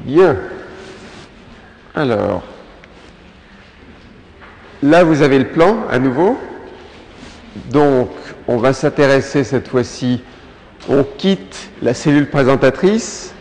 Bien. Alors, là vous avez le plan à nouveau. Donc, on va s'intéresser cette fois-ci, on quitte la cellule présentatrice.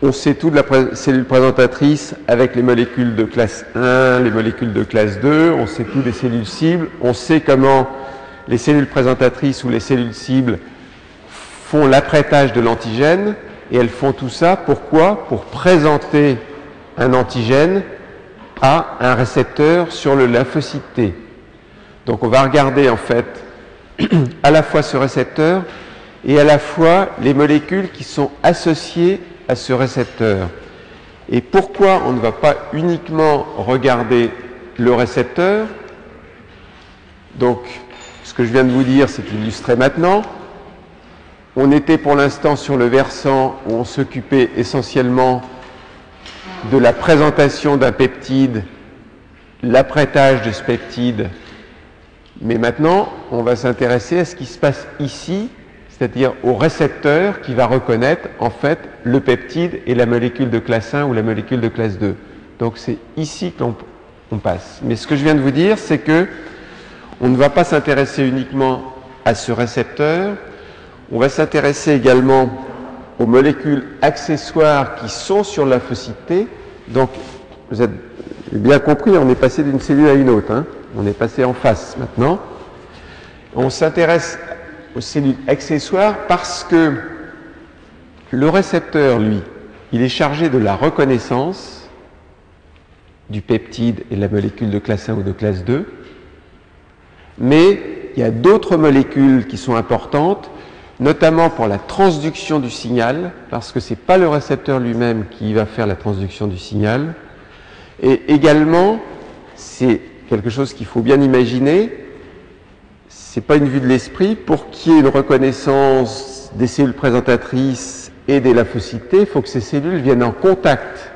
On sait tout de la cellule présentatrice avec les molécules de classe 1, les molécules de classe 2, on sait tout des cellules cibles, on sait comment les cellules présentatrices ou les cellules cibles font l'apprêtage de l'antigène, et elles font tout ça, pourquoi? Pour présenter un antigène à un récepteur sur le lymphocyte T. Donc on va regarder en fait à la fois ce récepteur et à la fois les molécules qui sont associées à ce récepteur. Et pourquoi on ne va pas uniquement regarder le récepteur? Donc, ce que je viens de vous dire, c'est illustré maintenant. On était pour l'instant sur le versant où on s'occupait essentiellement de la présentation d'un peptide, l'apprêtage de ce peptide. Mais maintenant, on va s'intéresser à ce qui se passe ici, c'est-à-dire au récepteur qui va reconnaître en fait le peptide et la molécule de classe 1 ou la molécule de classe 2. Donc c'est ici qu'on passe. Mais ce que je viens de vous dire, c'est que on ne va pas s'intéresser uniquement à ce récepteur, on va s'intéresser également aux molécules accessoires qui sont sur la lymphocyte T. Donc vous avez bien compris, on est passé d'une cellule à une autre, hein. On est passé en face maintenant. On s'intéresse aux cellules accessoires parce que le récepteur, lui, il est chargé de la reconnaissance du peptide et de la molécule de classe 1 ou de classe 2, mais il y a d'autres molécules qui sont importantes, notamment pour la transduction du signal, parce que ce n'est pas le récepteur lui-même qui va faire la transduction du signal, et également, c'est quelque chose qu'il faut bien imaginer, ce n'est pas une vue de l'esprit, pour qu'il y ait une reconnaissance des cellules présentatrices et des lymphocytes T, il faut que ces cellules viennent en contact.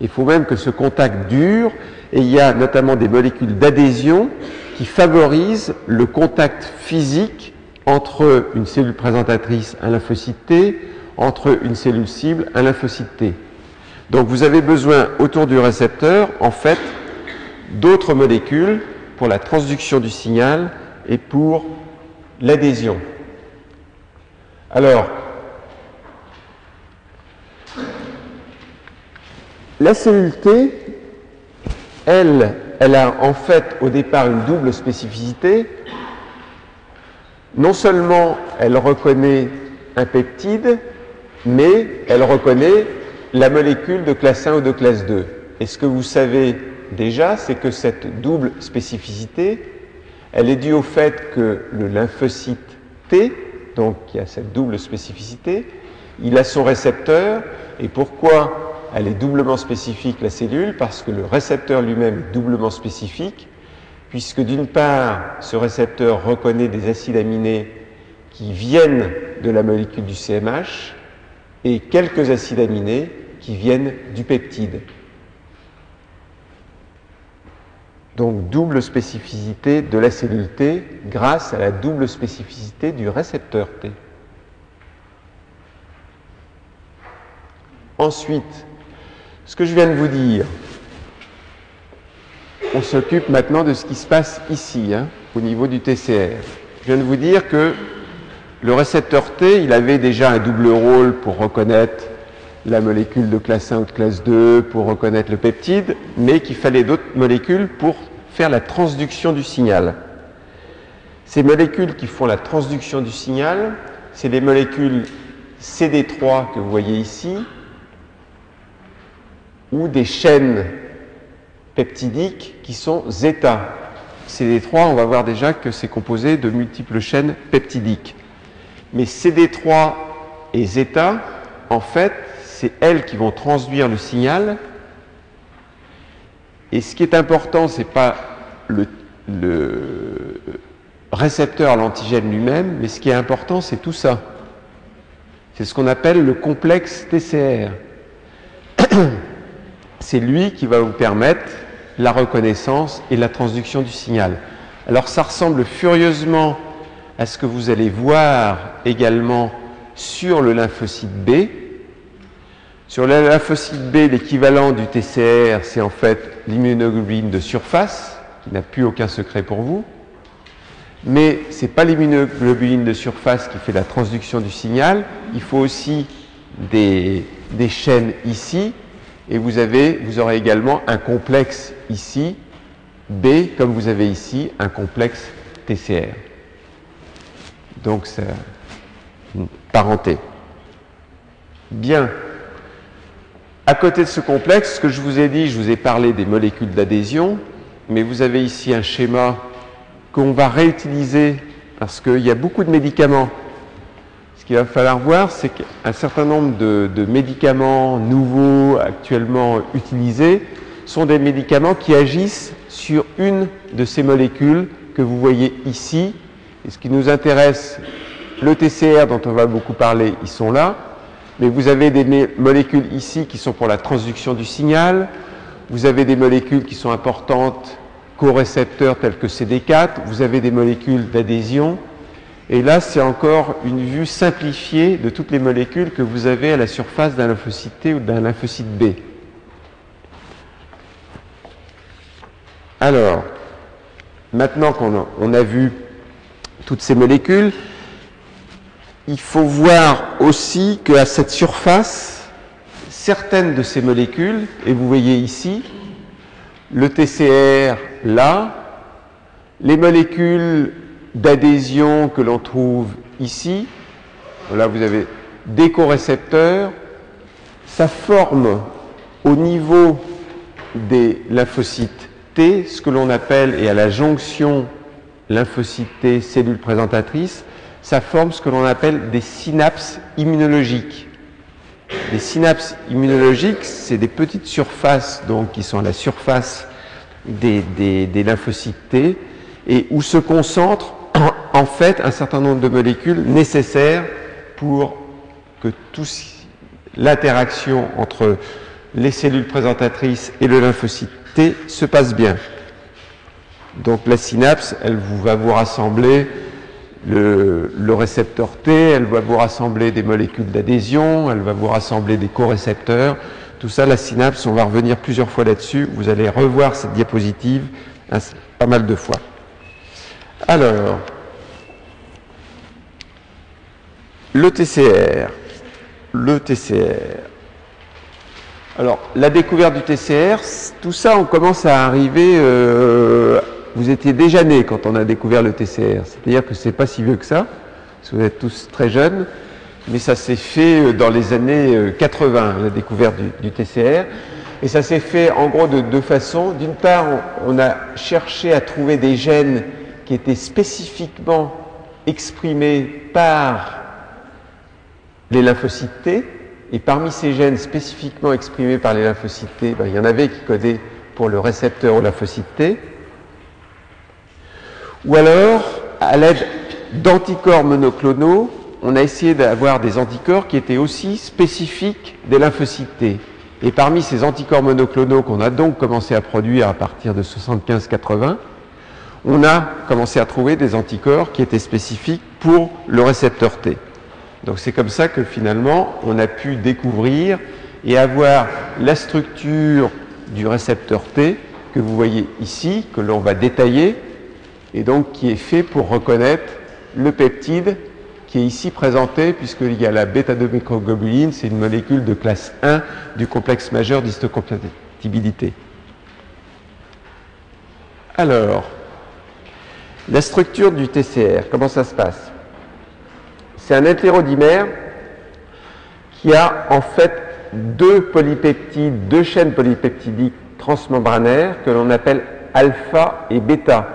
Il faut même que ce contact dure, et il y a notamment des molécules d'adhésion qui favorisent le contact physique entre une cellule présentatrice, un lymphocyte T, entre une cellule cible, un lymphocyte T. Donc vous avez besoin, autour du récepteur, en fait, d'autres molécules pour la transduction du signal et pour l'adhésion. Alors, la cellule T, elle a en fait au départ une double spécificité. Non seulement elle reconnaît un peptide, mais elle reconnaît la molécule de classe 1 ou de classe 2. Et ce que vous savez déjà, c'est que cette double spécificité, elle est due au fait que le lymphocyte T, donc qui a cette double spécificité, il a son récepteur. Et pourquoi elle est doublement spécifique, la cellule? Parce que le récepteur lui-même est doublement spécifique, puisque d'une part, ce récepteur reconnaît des acides aminés qui viennent de la molécule du CMH et quelques acides aminés qui viennent du peptide. Donc double spécificité de la cellule T grâce à la double spécificité du récepteur T. Ensuite, ce que je viens de vous dire, on s'occupe maintenant de ce qui se passe ici, hein, au niveau du TCR. Je viens de vous dire que le récepteur T, il avait déjà un double rôle pour reconnaître la molécule de classe 1 ou de classe 2, pour reconnaître le peptide, mais qu'il fallait d'autres molécules pour faire la transduction du signal. Ces molécules qui font la transduction du signal, c'est des molécules CD3 que vous voyez ici, ou des chaînes peptidiques qui sont zeta. CD3, on va voir déjà que c'est composé de multiples chaînes peptidiques. Mais CD3 et zeta, en fait, c'est elles qui vont transduire le signal. Et ce qui est important, ce n'est pas le récepteur à l'antigène lui-même, mais ce qui est important, c'est tout ça. C'est ce qu'on appelle le complexe TCR. C'est lui qui va vous permettre la reconnaissance et la transduction du signal. Alors ça ressemble furieusement à ce que vous allez voir également sur le lymphocyte B. Sur le lymphocyte B, l'équivalent du TCR, c'est en fait l'immunoglobuline de surface, qui n'a plus aucun secret pour vous. Mais ce n'est pas l'immunoglobuline de surface qui fait la transduction du signal. Il faut aussi des chaînes ici. Et vous aurez également un complexe ici, B, comme vous avez ici, un complexe TCR. Donc, c'est une parenté. Bien. À côté de ce complexe, ce que je vous ai dit, je vous ai parlé des molécules d'adhésion, mais vous avez ici un schéma qu'on va réutiliser parce qu'il y a beaucoup de médicaments. Ce qu'il va falloir voir, c'est qu'un certain nombre de médicaments nouveaux actuellement utilisés sont des médicaments qui agissent sur une de ces molécules que vous voyez ici. Et ce qui nous intéresse, le TCR dont on va beaucoup parler, ils sont là. Mais vous avez des molécules ici qui sont pour la transduction du signal. Vous avez des molécules qui sont importantes, corécepteurs tels que CD4. Vous avez des molécules d'adhésion. Et là, c'est encore une vue simplifiée de toutes les molécules que vous avez à la surface d'un lymphocyte T ou d'un lymphocyte B. Alors, maintenant qu'on a vu toutes ces molécules, il faut voir aussi qu'à cette surface, certaines de ces molécules, et vous voyez ici, le TCR là, les molécules d'adhésion que l'on trouve ici, là vous avez des corécepteurs, ça forme au niveau des lymphocytes T, ce que l'on appelle, et à la jonction lymphocyte T, cellule présentatrice, ça forme ce que l'on appelle des synapses immunologiques. Les synapses immunologiques, c'est des petites surfaces donc, qui sont à la surface des lymphocytes T et où se concentrent en fait un certain nombre de molécules nécessaires pour que l'interaction entre les cellules présentatrices et le lymphocyte T se passe bien. Donc la synapse, elle va vous rassembler le récepteur T, elle va vous rassembler des molécules d'adhésion, elle va vous rassembler des corécepteurs. Tout ça, la synapse, on va revenir plusieurs fois là-dessus. Vous allez revoir cette diapositive pas mal de fois. Alors, le TCR. Alors, la découverte du TCR, tout ça, on commence à arriver... vous étiez déjà nés quand on a découvert le TCR. C'est-à-dire que ce n'est pas si vieux que ça, parce que vous êtes tous très jeunes, mais ça s'est fait dans les années 80, la découverte du TCR. Et ça s'est fait en gros de deux façons. D'une part, on a cherché à trouver des gènes qui étaient spécifiquement exprimés par les lymphocytes T. Et parmi ces gènes spécifiquement exprimés par les lymphocytes T, il y en avait qui codaient pour le récepteur au lymphocyte T. Ou alors, à l'aide d'anticorps monoclonaux, on a essayé d'avoir des anticorps qui étaient aussi spécifiques des lymphocytes T. Et parmi ces anticorps monoclonaux qu'on a donc commencé à produire à partir de 75-80, on a commencé à trouver des anticorps qui étaient spécifiques pour le récepteur T. Donc c'est comme ça que finalement on a pu découvrir et avoir la structure du récepteur T que vous voyez ici, que l'on va détailler, et donc qui est fait pour reconnaître le peptide qui est ici présenté, puisqu'il y a la bêta-2-microglobuline, c'est une molécule de classe 1 du complexe majeur d'histocompatibilité. Alors, la structure du TCR, comment ça se passe? C'est un hétérodimère qui a en fait deux chaînes polypeptidiques transmembranaires que l'on appelle alpha et bêta.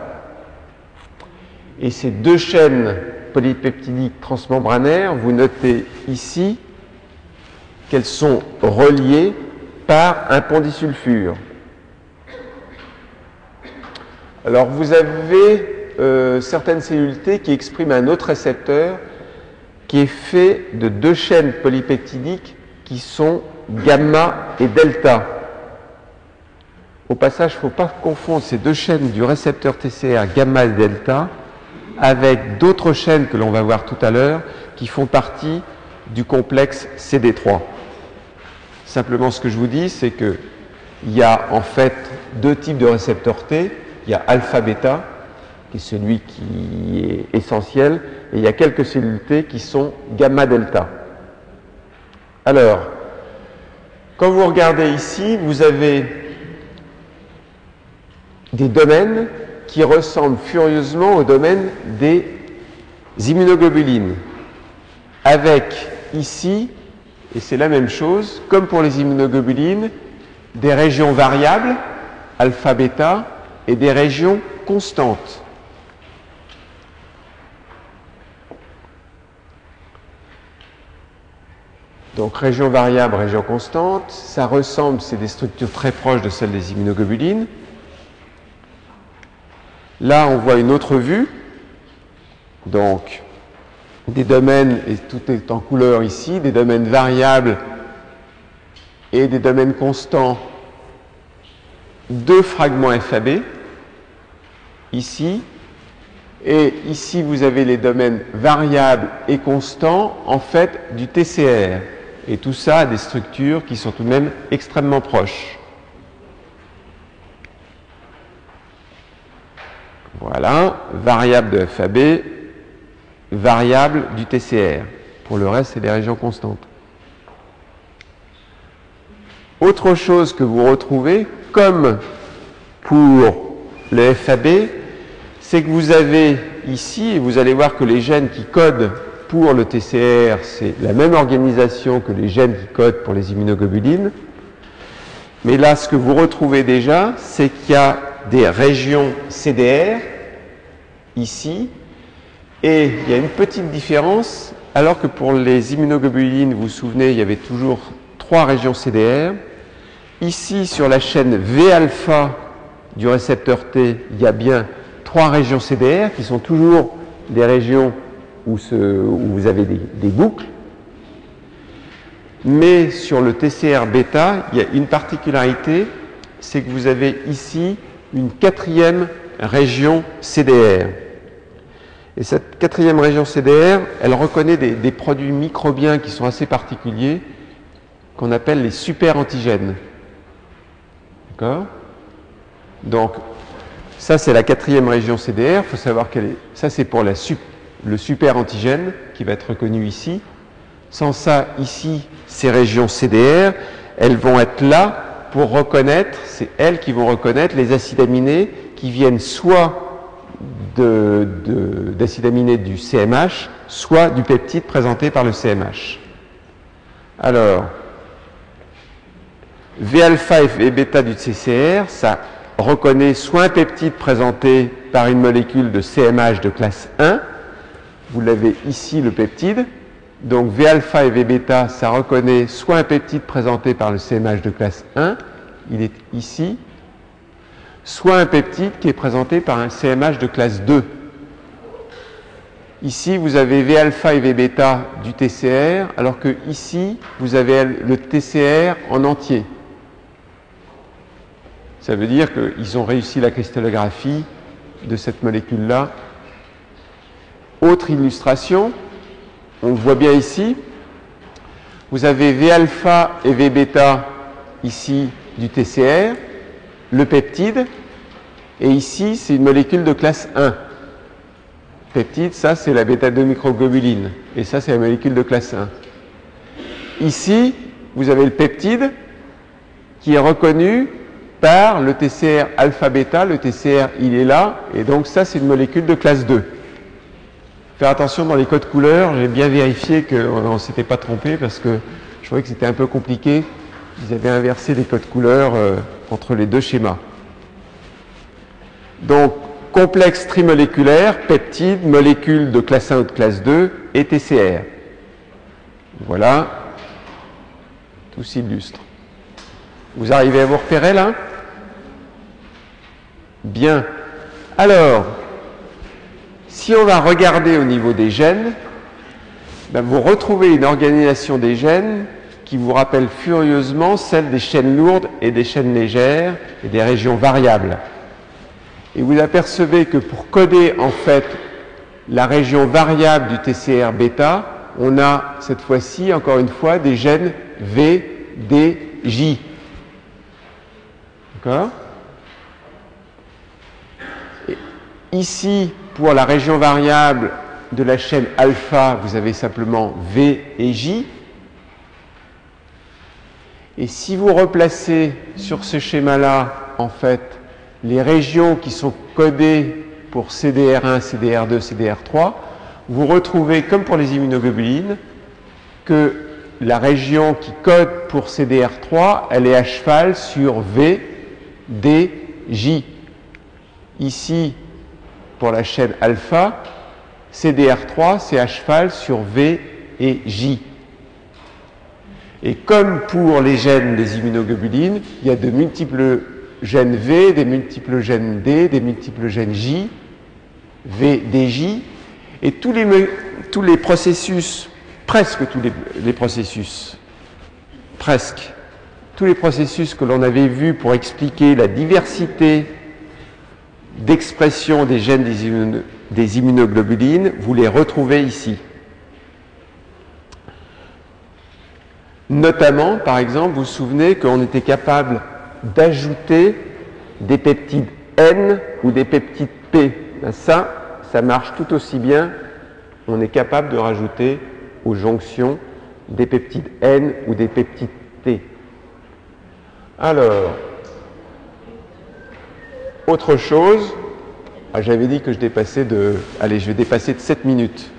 Et ces deux chaînes polypeptidiques transmembranaires, vous notez ici qu'elles sont reliées par un pont disulfure. Alors vous avez certaines cellules T qui expriment un autre récepteur qui est fait de deux chaînes polypeptidiques qui sont gamma et delta. Au passage, il ne faut pas confondre ces deux chaînes du récepteur TCR gamma et delta avec d'autres chaînes que l'on va voir tout à l'heure qui font partie du complexe CD3. Simplement, ce que je vous dis, c'est qu'il y a en fait deux types de récepteurs T. Il y a alpha-bêta, qui est celui qui est essentiel, et il y a quelques cellules T qui sont gamma-delta. Alors, quand vous regardez ici, vous avez des domaines qui ressemblent furieusement au domaine des immunoglobulines, avec ici, et c'est la même chose, comme pour les immunoglobulines, des régions variables, alpha-bêta, et des régions constantes. Donc région variable, région constante, ça ressemble, c'est des structures très proches de celles des immunoglobulines. Là, on voit une autre vue, donc des domaines, et tout est en couleur ici, des domaines variables et des domaines constants, deux fragments FAB, ici, et ici vous avez les domaines variables et constants, en fait, du TCR. Et tout ça a des structures qui sont tout de même extrêmement proches. Voilà, variable de FAB, variable du TCR. Pour le reste, c'est des régions constantes. Autre chose que vous retrouvez, comme pour le FAB, c'est que vous avez ici, et vous allez voir que les gènes qui codent pour le TCR, c'est la même organisation que les gènes qui codent pour les immunoglobulines. Mais là, ce que vous retrouvez déjà, c'est qu'il y a des régions CDR, ici, et il y a une petite différence, alors que pour les immunoglobulines, vous vous souvenez, il y avait toujours 3 régions CDR. Ici, sur la chaîne V-alpha du récepteur T, il y a bien 3 régions CDR, qui sont toujours des régions où vous avez des boucles. Mais sur le TCR bêta, il y a une particularité, c'est que vous avez ici une 4e région CDR. Et cette 4e région CDR, elle reconnaît des produits microbiens qui sont assez particuliers, qu'on appelle les super-antigènes. D'accord? Donc, ça c'est la 4e région CDR, il faut savoir qu'elle est... Ça c'est pour le super-antigène qui va être reconnu ici. Sans ça, ici, ces régions CDR, elles vont être là pour reconnaître, c'est elles qui vont reconnaître les acides aminés qui viennent soit d'acides aminés du CMH, soit du peptide présenté par le CMH. Alors, V-alpha et V-bêta du TCR, ça reconnaît soit un peptide présenté par une molécule de CMH de classe 1, vous l'avez ici le peptide, donc V-alpha et V-bêta, ça reconnaît soit un peptide présenté par le CMH de classe 1, il est ici, soit un peptide qui est présenté par un CMH de classe 2. Ici, vous avez V-alpha et V-bêta du TCR, alors que ici, vous avez le TCR en entier. Ça veut dire qu'ils ont réussi la cristallographie de cette molécule-là. Autre illustration, on le voit bien ici, vous avez V-alpha et V-bêta ici du TCR, le peptide, et ici c'est une molécule de classe 1. Peptide, ça c'est la bêta-2 microglobuline, et ça c'est la molécule de classe 1. Ici, vous avez le peptide qui est reconnu par le TCR alpha-bêta, le TCR il est là, et donc ça c'est une molécule de classe 2. Faire attention dans les codes couleurs, j'ai bien vérifié qu'on ne s'était pas trompé parce que je trouvais que c'était un peu compliqué. Ils avaient inversé les codes couleurs entre les deux schémas. Donc, complexe trimoléculaire, peptide, molécule de classe 1 ou de classe 2 et TCR. Voilà, tout s'illustre. Vous arrivez à vous repérer là? Bien. Alors, si on va regarder au niveau des gènes, ben vous retrouvez une organisation des gènes qui vous rappelle furieusement celle des chaînes lourdes et des chaînes légères et des régions variables. Et vous apercevez que pour coder en fait la région variable du TCR bêta, on a cette fois-ci, encore une fois, des gènes V DJ. D'accord? Ici, pour la région variable de la chaîne alpha, vous avez simplement V et J. Et si vous replacez sur ce schéma-là, en fait, les régions qui sont codées pour CDR1, CDR2, CDR3, vous retrouvez, comme pour les immunoglobulines, que la région qui code pour CDR3, elle est à cheval sur V, D, J. Ici, pour la chaîne alpha, CDR3, c'est à cheval sur V et J. Et comme pour les gènes des immunoglobulines, il y a de multiples gènes V, des multiples gènes D, des multiples gènes J, V, D, J, et tous les processus, presque tous les processus, presque tous les processus que l'on avait vus pour expliquer la diversité d'expression des gènes des immunoglobulines, vous les retrouvez ici. Notamment, par exemple, vous vous souvenez qu'on était capable d'ajouter des peptides N ou des peptides P. Ben ça marche tout aussi bien. On est capable de rajouter aux jonctions des peptides N ou des peptides T. Alors, autre chose, j'avais dit que je dépassais de... Allez, je vais dépasser de 7 minutes.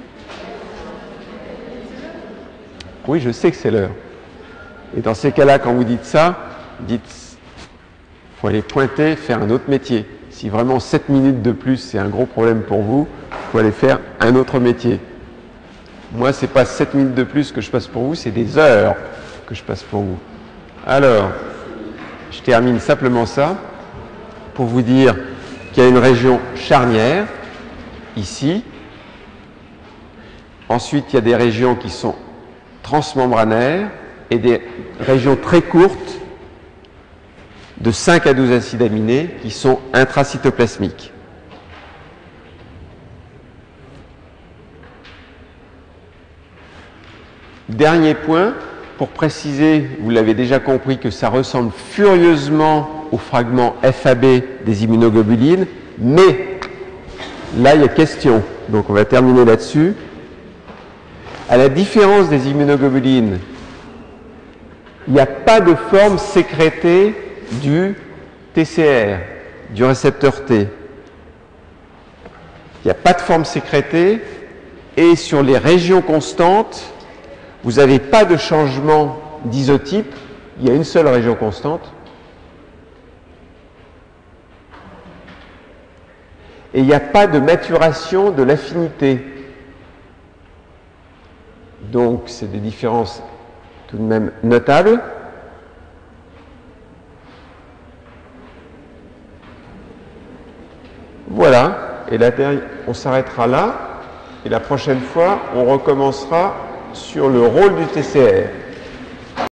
Oui, je sais que c'est l'heure. Et dans ces cas-là, quand vous dites ça, dites, il faut aller pointer, faire un autre métier. Si vraiment 7 minutes de plus, c'est un gros problème pour vous, il faut aller faire un autre métier. Moi, ce n'est pas 7 minutes de plus que je passe pour vous, c'est des heures que je passe pour vous. Alors, je termine simplement ça pour vous dire qu'il y a une région charnière, ici. Ensuite, il y a des régions qui sont transmembranaires et des régions très courtes de 5 à 12 acides aminés qui sont intracytoplasmiques. Dernier point, pour préciser, vous l'avez déjà compris, que ça ressemble furieusement au fragment FAB des immunoglobulines, mais là, il y a question. Donc, on va terminer là-dessus. À la différence des immunoglobulines, il n'y a pas de forme sécrétée du TCR, du récepteur T. Il n'y a pas de forme sécrétée et sur les régions constantes, vous n'avez pas de changement d'isotype, il y a une seule région constante. Et il n'y a pas de maturation de l'affinité. Donc, c'est des différences tout de même notables. Voilà, et là, on s'arrêtera là, et la prochaine fois, on recommencera sur le rôle du TCR.